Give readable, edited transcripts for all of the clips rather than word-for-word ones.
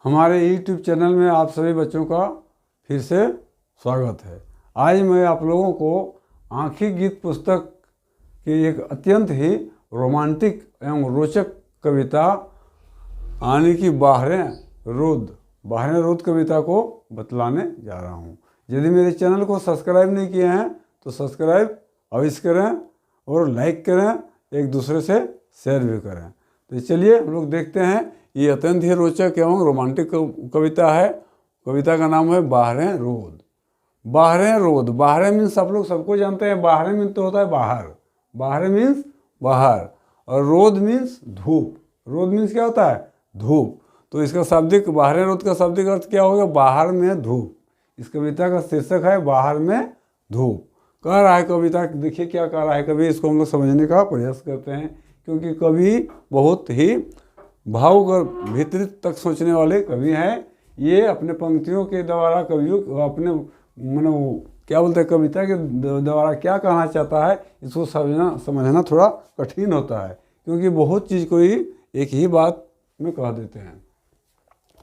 हमारे YouTube channel में आप सभी बच्चों का फिर से स्वागत है। आज मैं आप लोगों को आँखी गीत पुस्तक की एक अत्यंत ही रोमांटिक एवं रोचक कविता आने की बाहरें रोद कविता को बतलाने जा रहा हूँ। यदि मेरे चैनल को सब्सक्राइब नहीं किए हैं तो सब्सक्राइब अवश्य करें और लाइक करें, एक दूसरे से शेयर भी करें। तो चलिए हम लोग देखते हैं। ये अत्यंत ही रोचक एवं रोमांटिक कविता है। कविता का नाम है बाहरें रोद। बाहरें रोद, बाहरें मीन्स आप लोग सबको जानते हैं। बाहरें मीन्स तो होता है बाहर, बाहरें मीन्स बाहर, और रोद मीन्स धूप। रोद मीन्स क्या होता है? धूप। तो इसका शाब्दिक, बाहरें रोद का शाब्दिक अर्थ क्या होगा? बाहर में धूप। इस कविता का शीर्षक है बाहर में धूप। कह रहा है कविता, देखिए क्या कह रहा है कवि, इसको हम लोग समझने का प्रयास करते हैं, क्योंकि कवि बहुत ही भावुक और भीतरी तक सोचने वाले कवि हैं। ये अपने पंक्तियों के द्वारा कवियों अपने क्या बोलते हैं, कविता के द्वारा क्या कहना चाहता है, इसको समझना थोड़ा कठिन होता है, क्योंकि बहुत चीज़ को ही एक ही बात में कह देते हैं।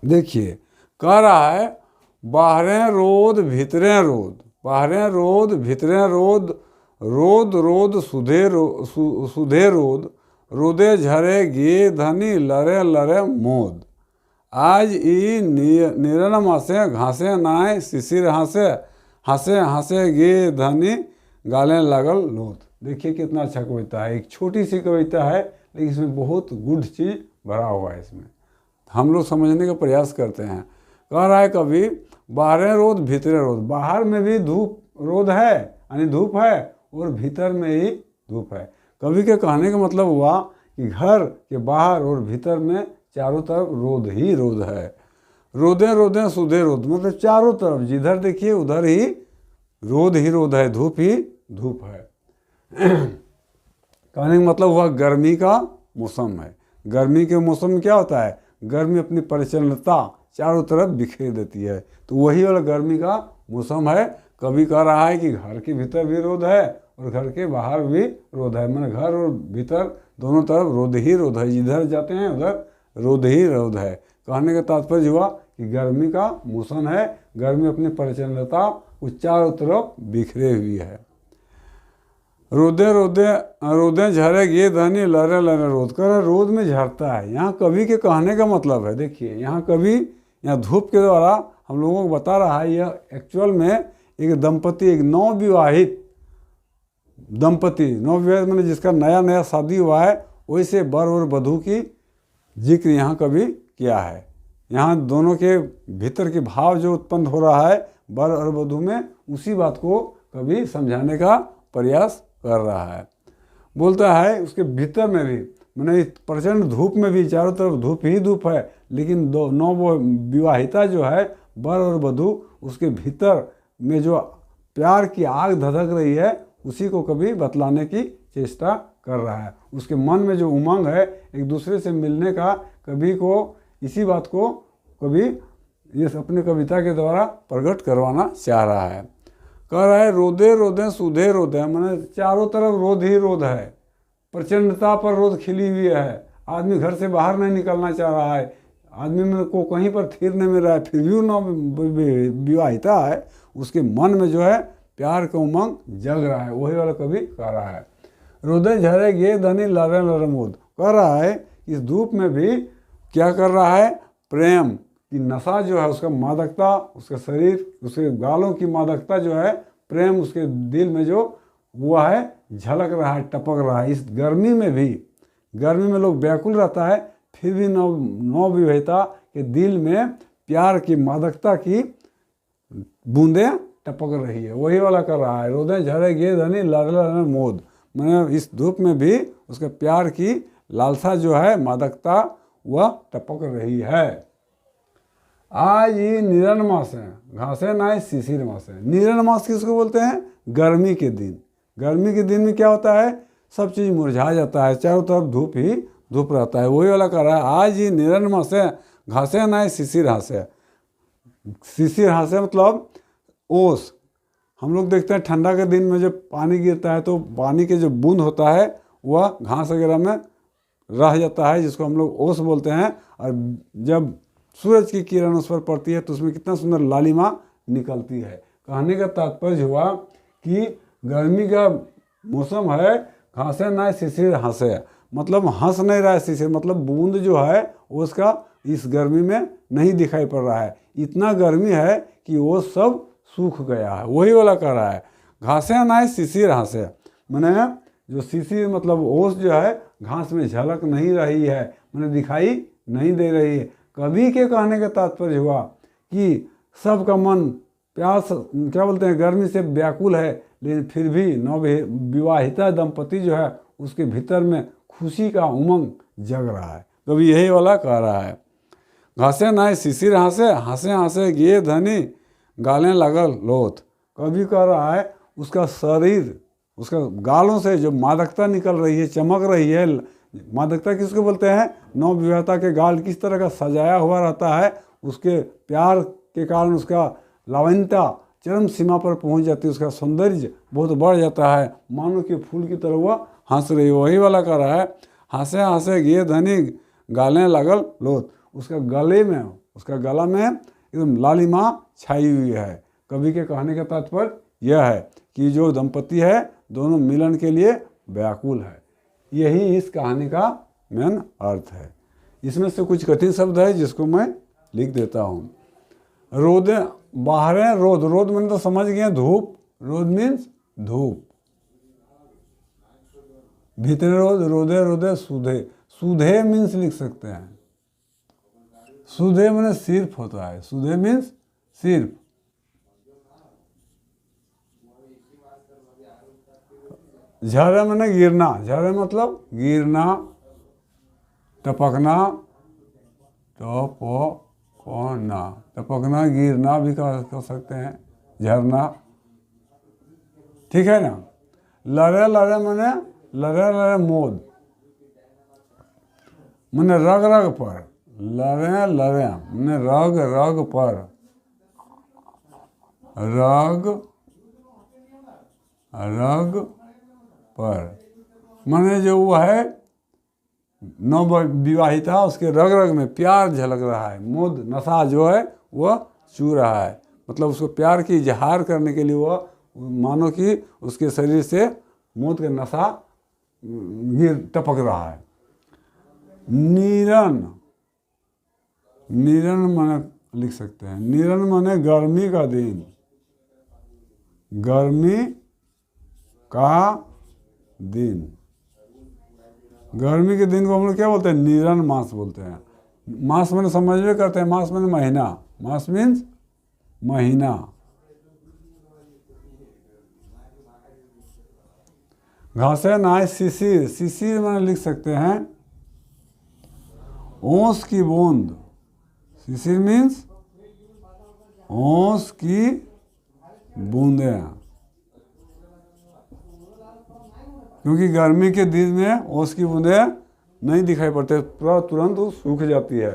देखिए कह रहा है बाहरें रोद भीतरें रोद, बाहरें रोद भीतरें रोद, रोद रोद सुधे रोद, रोदे झरे गे धनी लरे लरे मोद। आज ई निरन मासे घासे नाय शिशिर हासे, हंसे हंसे गे धनी गाले लगल लोथ। देखिए कितना अच्छा कविता है। एक छोटी सी कविता है लेकिन इसमें बहुत गुड चीज़ भरा हुआ है। इसमें हम लोग समझने का प्रयास करते हैं। कह रहा है कभी बाहरें रोद भीतरे रोद, बाहर में भी धूप रोद है यानी धूप है, और भीतर में ही धूप है। कवि के कहने का मतलब हुआ कि घर के बाहर और भीतर में चारों तरफ रोद ही रोद है। रोदे रोदे सुधे रोद, मतलब चारों तरफ जिधर देखिए उधर ही रोद है, धूप ही धूप है। कहने का मतलब हुआ गर्मी का मौसम है। गर्मी के मौसम में क्या होता है? गर्मी अपनी प्रचंडता चारों तरफ बिखेर देती है, तो वही वाला गर्मी का मौसम है। कवि कह रहा है कि घर के भीतर भी रोद है और घर के बाहर भी रोद है, मतलब घर और भीतर दोनों तरफ रोद ही रोद है। जिधर जाते हैं उधर रोद ही रोद है। कहने का तात्पर्य हुआ कि गर्मी का मौसम है, गर्मी अपनी प्रचंडता उस चारों तरफ बिखरे हुई है। रोदे रोदे रोदे झरे गे धनी लरे लरे रोद, कर रोद में झरता है। यहाँ कवि के कहने का मतलब है, देखिए यहाँ कवि यहाँ धूप के द्वारा हम लोगों को बता रहा है, यह एक्चुअल में एक दंपति, एक नवविवाहित दंपति, नवविवाहित मैंने जिसका नया नया शादी हुआ है, वैसे वर और वधू की जिक्र यहाँ कवि किया है। यहाँ दोनों के भीतर के भाव जो उत्पन्न हो रहा है वर और वधू में, उसी बात को कवि समझाने का प्रयास कर रहा है। बोलता है उसके भीतर में भी, मैंने प्रचंड धूप में भी चारों तरफ धूप ही धूप है, लेकिन दो नवविवाहिता जो है वर और वधू, उसके भीतर में जो प्यार की आग धधक रही है, उसी को कभी बतलाने की चेष्टा कर रहा है। उसके मन में जो उमंग है एक दूसरे से मिलने का, कवि को इसी बात को कवि ये अपने कविता के द्वारा प्रकट करवाना चाह रहा है। कह रहा है रोदे रोदे सुधे रोदे, मैंने चारों तरफ रोद ही रोद है, प्रचंडता पर रोद खिली हुई है। आदमी घर से बाहर नहीं निकलना चाह रहा है, आदमी में को कहीं पर थिर नहीं मिल रहा है, फिर भी विवाहिता है, उसके मन में जो है प्यार का उमंग जग रहा है। वही वाला कवि कह रहा है। रोदे झरे गे धनी लरे लरे मोद, कह रहा है इस धूप में भी क्या कर रहा है? प्रेम की नशा जो है, उसका मादकता, उसका शरीर, उसके गालों की मादकता जो है, प्रेम उसके दिल में जो हुआ है झलक रहा है, टपक रहा है। इस गर्मी में भी, गर्मी में लोग व्याकुल रहता है, फिर भी नवविवाहिता के दिल में प्यार की मादकता की बूंदें टपक रही है। वही वाला कर रहा है। रोदे झरे गे धनी लरे लरे मोद, मैंने इस धूप में भी उसके प्यार की लालसा जो है, मादकता, वह टपक रही है। आज ये निरन मास है, घासे नाय शिशिर मास है। निरन मास किसको बोलते हैं? गर्मी के दिन। गर्मी के दिन में क्या होता है? सब चीज़ मुरझा जाता है, चारों तरफ धूप ही धूप रहता है। वही वाला कह रहा है आज ये निरन मास है, घासे नाय शिशिर हासे। शिशिर हासे मतलब ओस। हम लोग देखते हैं ठंडा के दिन में जब पानी गिरता है तो पानी के जो बूंद होता है वह घास वगैरह में रह जाता है, जिसको हम लोग ओस बोलते हैं। और जब सूरज की किरण उस पर पड़ती है तो उसमें कितना सुंदर लालिमा निकलती है। कहने का तात्पर्य हुआ कि गर्मी का मौसम है, घासे ना शिशिर हंसे, मतलब हंस नहीं रहा है शिशिर, मतलब बूंद जो है वो उसका इस गर्मी में नहीं दिखाई पड़ रहा है। इतना गर्मी है कि वो सब सूख गया है, वही वाला कह रहा है। घासे ना शिशिर हंसे, मैंने जो शिशिर मतलब ओस जो है घास में झलक नहीं रही है, मैंने दिखाई नहीं दे रही है। कवि के कहने का तात्पर्य हुआ कि सबका मन प्यास क्या बोलते हैं गर्मी से व्याकुल है, लेकिन फिर भी नवविवाहिता दंपति जो है उसके भीतर में खुशी का उमंग जग रहा है। कभी यही वाला कह रहा है। घासे नाय शिशिर हंसे, हंसे हंसे गे धनी गालें लगल लोथ। कभी कह रहा है उसका शरीर, उसका गालों से जो मादकता निकल रही है, चमक रही है। मादकता किसको बोलते हैं? नवविवाहिता के गाल किस तरह का सजाया हुआ रहता है, उसके प्यार के कारण उसका लावण्यता चरम सीमा पर पहुंच जाती है, उसका सौंदर्य बहुत बढ़ जाता है, मानो कि फूल की तरह वह हंस रही है। वही वाला कर रहा है, हंसे हंसे गे धनी गालें लगल लोथ। उसका गले में, उसका गला में एकदम लालिमा छाई हुई है। कवि के कहने का तात्पर्य यह है कि जो दंपति है दोनों मिलन के लिए व्याकुल है। यही इस कहानी का मेन अर्थ है। इसमें से कुछ कठिन शब्द है जिसको मैं लिख देता हूँ। रोदे बाहरें रोद, रोद मैंने तो समझ गए धूप, रोद मीन्स धूप। भीतरे रोद, रोदे रोदे सूधे, सूधे मीन्स लिख सकते हैं। सूधे मैंने सिर्फ होता है, सूधे मीन्स सिर्फ। झरे मैंने गिरना, झरे मतलब गिरना, टपकना, टपकना, टपकना गिरना भी कह सकते हैं, झरना, ठीक है ना। लरे लरे मैंने लरे लरे मोद, मैंने रग रग पर, लरे लरे मैंने रग रग पर, रग रग पर, मैंने जो वो है नवविवाहिता उसके रग रग में प्यार झलक रहा है। मोद नशा जो है वह चू रहा है, मतलब उसको प्यार की इजहार करने के लिए वह मानो कि उसके शरीर से मोद का नशा टपक रहा है। नीरन, नीरन माने लिख सकते हैं, नीरन माने गर्मी का दिन, गर्मी का दिन। गर्मी के दिन को हम लोग क्या बोलते हैं? नीरन मास बोलते हैं। मास मैंने समझ में करते हैं, मास मैंने महीना, मास मीन्स महीना। घासे नाय शिशिर, शिशिर मैंने लिख सकते हैं ओस की बूंद, शिशिर मीन्स ओस की बूंदें, क्योंकि गर्मी के दिन में ओस की बूंदें नहीं दिखाई पड़ते, पूरा तुरंत वो सूख जाती है।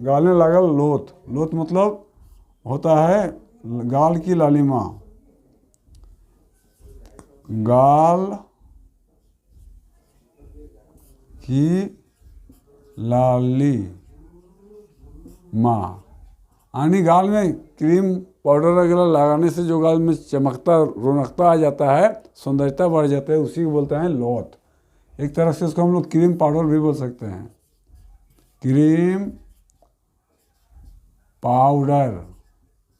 गालें लगल लोथ, लोथ मतलब होता है गाल की लालिमा, गाल की लालिमा, यानी गाल में क्रीम पाउडर वगैरह लगाने से जो गाल में चमकता रौनकता आ जाता है, सौंदर्यता बढ़ जाता है, उसी को बोलते हैं लोथ। एक तरह से उसको हम लोग क्रीम पाउडर भी बोल सकते हैं, क्रीम पाउडर,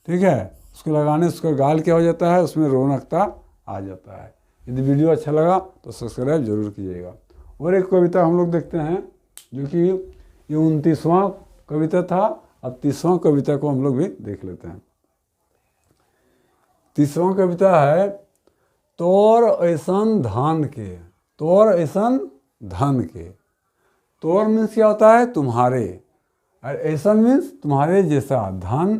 ठीक है। उसको लगाने से उसका गाल क्या हो जाता है, उसमें रौनकता आ जाता है। यदि वीडियो अच्छा लगा तो सब्सक्राइब जरूर कीजिएगा। और एक कविता हम लोग देखते हैं जो कि ये 29वां कविता था। अब 30वां कविता को हम लोग भी देख लेते हैं। 30वां कविता है तोर ऐसन धन के, तोर ऐसन धन के। तोर मीन्स क्या होता है? तुम्हारे, और ऐसन मीन्स तुम्हारे जैसा। धन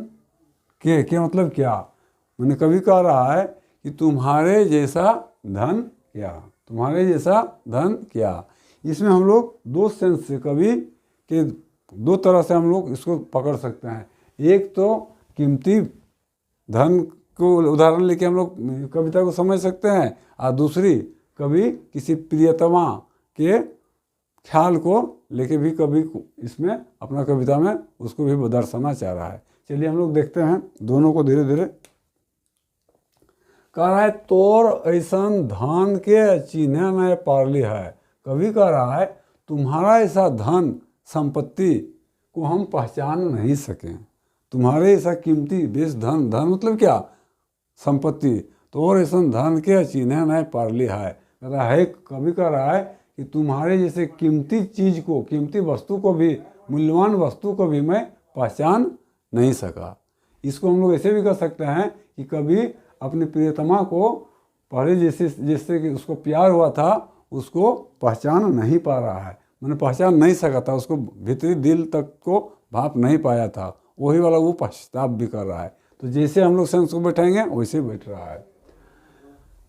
के मतलब क्या? मैंने कभी कह रहा है कि तुम्हारे जैसा धन क्या, तुम्हारे जैसा धन क्या। इसमें हम लोग दो सेंस से कवि के दो तरह से हम लोग इसको पकड़ सकते हैं। एक तो कीमती धन को उदाहरण लेके हम लोग कविता को समझ सकते हैं, और दूसरी कभी किसी प्रियतमा के ख्याल को लेके भी कवि इसमें अपना कविता में उसको भी दर्शाना चाह रहा है। चलिए हम लोग देखते हैं दोनों को धीरे धीरे। कह रहा है तोर ऐसन धन के चिन्ह में पारली है। कवि कह रहा है तुम्हारा ऐसा धन संपत्ति को हम पहचान नहीं सकें, तुम्हारे ऐसा कीमती बेश धन, धन मतलब क्या, संपत्ति, तोर ऐसा धन के चिन्ह में पारली है। कह रहा है कवि कह रहा है कि तुम्हारे जैसे कीमती चीज़ को, कीमती वस्तु को भी, मूल्यवान वस्तु को भी मैं पहचान नहीं सका। इसको हम लोग ऐसे भी कर सकते हैं कि कभी अपनी प्रियतमा को पहले जैसे कि उसको प्यार हुआ था उसको पहचान नहीं पा रहा है, मैंने पहचान नहीं सका था, उसको भीतरी दिल तक को भाप नहीं पाया था, वही वाला वो पश्चाताप भी कर रहा है। तो जैसे हम लोग सेंस को बैठेंगे वैसे बैठ रहा है।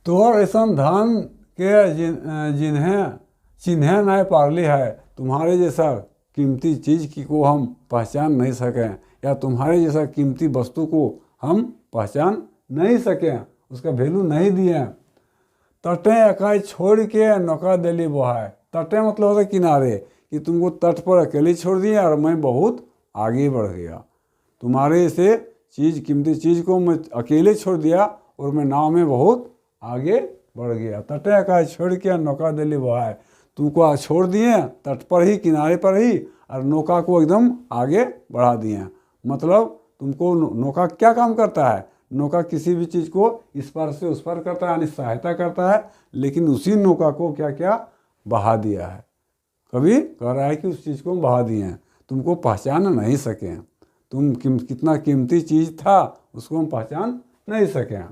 तोर ऐसा धन के जिन्हें चिन्ह न पारली है, तुम्हारे जैसा कीमती चीज़ की को हम पहचान नहीं सकें, या तुम्हारे जैसा कीमती वस्तु को हम पहचान नहीं सकें, उसका वैल्यू नहीं दिए। तटें अकाई छोड़ के नौका दिली बहाए। तटें मतलब होता है किनारे, कि तुमको तट पर अकेले छोड़ दिया और मैं बहुत आगे बढ़ गया। तुम्हारे से चीज़, कीमती चीज़ को मैं अकेले छोड़ दिया और मैं नाव में बहुत आगे बढ़ गया। तटें अकाई छोड़ के नौका दिली बहाए, तुमको छोड़ दिए तट पर ही, किनारे पर ही, और नौका को एकदम आगे बढ़ा दिए। मतलब तुमको नौका क्या काम करता है, नौका किसी भी चीज़ को इस पार से उस पार करता है, यानी सहायता करता है, लेकिन उसी नौका को क्या क्या बहा दिया है। कभी कह रहा है कि उस चीज़ को बहा दिए हैं, तुमको पहचान नहीं सकें, तुम कितना कीमती चीज़ था उसको हम पहचान नहीं सकें।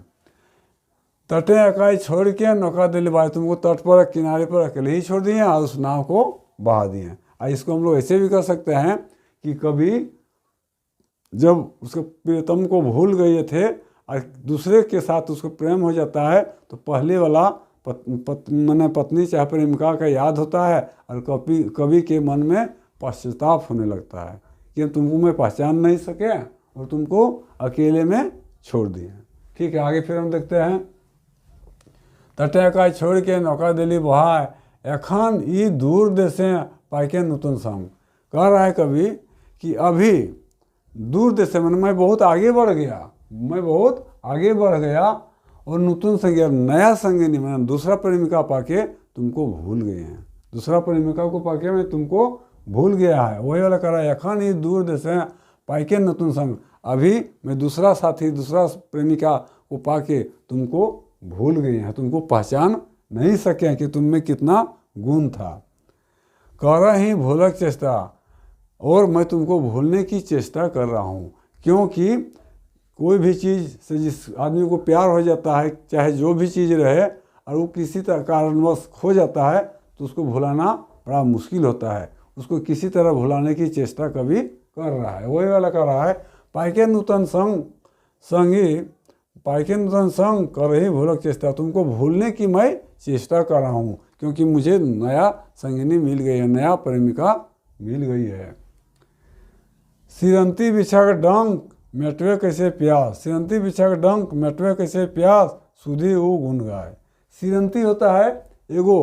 तटें अकाई छोड़ के नौका दिलवाए, तुमको तट पर किनारे पर अकेले ही छोड़ दिए और उस नाव को बहा दिए। इसको हम लोग ऐसे भी कर सकते हैं कि कभी जब उसके प्रियतम को भूल गए थे और दूसरे के साथ उसको प्रेम हो जाता है तो पहले वाला पत्नी चाहे प्रेमिका का याद होता है और कवि के मन में पश्चाताप होने लगता है कि तुमको मैं पहचान नहीं सके और तुमको अकेले में छोड़ दिए। ठीक है, आगे फिर हम देखते हैं। तटे का छोड़ के नौका दिली बहाए, एखन ई दूर देशे पाइके नूतन संग। कह रहा है कवि कि अभी दूर देश से मैं बहुत आगे बढ़ गया, मैं बहुत आगे बढ़ गया और नूतन संग, नया संग नहीं, मैंने दूसरा प्रेमिका पाके तुमको भूल गए हैं, दूसरा प्रेमिका को पाके मैं तुमको भूल गया है। वही वाला कह रहा है एखन ही दूर देश है पाइके नूतन संग, अभी मैं दूसरा साथी, दूसरा प्रेमिका को पाके तुमको भूल गए हैं, तुमको पहचान नहीं सके कि तुम में कितना गुण था। कह रहा ही भूलक चेष्टा, और मैं तुमको भूलने की चेष्टा कर रहा हूँ, क्योंकि कोई भी चीज़ से जिस आदमी को प्यार हो जाता है, चाहे जो भी चीज़ रहे, और वो किसी तरह कारणवश खो जाता है तो उसको भुलाना बड़ा मुश्किल होता है। उसको किसी तरह भुलाने की चेष्टा कभी कर रहा है। वही वाला कर रहा है पाइके नूतन संग संगी, पाइके नूतन संग कर ही भूलक चेष्टा, तुमको भूलने की मैं चेष्टा कर रहा हूँ क्योंकि मुझे नया संगिनी मिल गई है, नया प्रेमिका मिल गई है। सिरंती बिछा का डंक मेटवे कैसे प्यास, सिरंती बिछा का डंक मेटवे कैसे प्यास, सुधी वो गुण गाय। सिरंती होता है एगो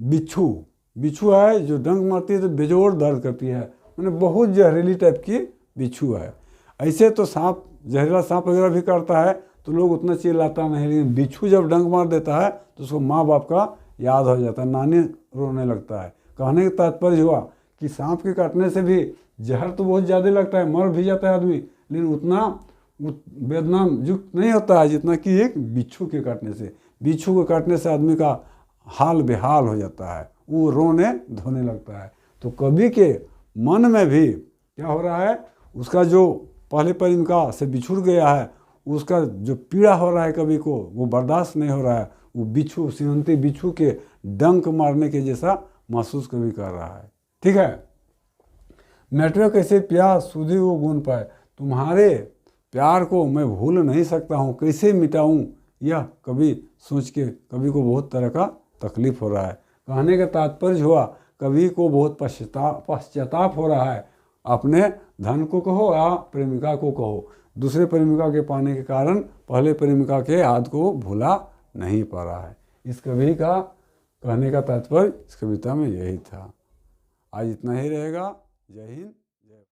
बिच्छू, बिच्छू है जो डंक मारती है तो बेजोड़ दर्द करती है, मैंने बहुत जहरीली टाइप की बिच्छू है। ऐसे तो सांप, जहरीला सांप वगैरह भी करता है तो लोग उतना चिल्लाता नहीं, लेकिन बिच्छू जब डंक मार देता है तो उसको माँ बाप का याद हो जाता है, नानी रोने लगता है। कहने का तात्पर्य हुआ कि सांप के काटने से भी जहर तो बहुत ज़्यादा लगता है, मर भी जाता है आदमी, लेकिन उतना वेदना युक्त नहीं होता है जितना कि एक बिच्छू के काटने से। बिच्छू के काटने से आदमी का हाल बेहाल हो जाता है, वो रोने धोने लगता है। तो कवि के मन में भी क्या हो रहा है, उसका जो पहले प्रेमिका से बिछुड़ गया है, उसका जो पीड़ा हो रहा है कवि को वो बर्दाश्त नहीं हो रहा है, वो बिच्छू, सिरंती बिच्छू के डंक मारने के जैसा महसूस कवि कर रहा है। ठीक है, मेटवे कैसे प्यास सुधी वो गुण पाए, तुम्हारे प्यार को मैं भूल नहीं सकता हूँ, कैसे मिटाऊँ, यह कवि सोच के कवि को बहुत तरह का तकलीफ हो रहा है। कहने का तात्पर्य हुआ कवि को बहुत पश्चाताप हो रहा है, अपने धन को कहो या प्रेमिका को कहो, दूसरे प्रेमिका के पाने के कारण पहले प्रेमिका के याद को भूला नहीं पा रहा है। इस कवि का कहने का तात्पर्य इस कविता में यही था। आज इतना ही रहेगा। जय हिंद।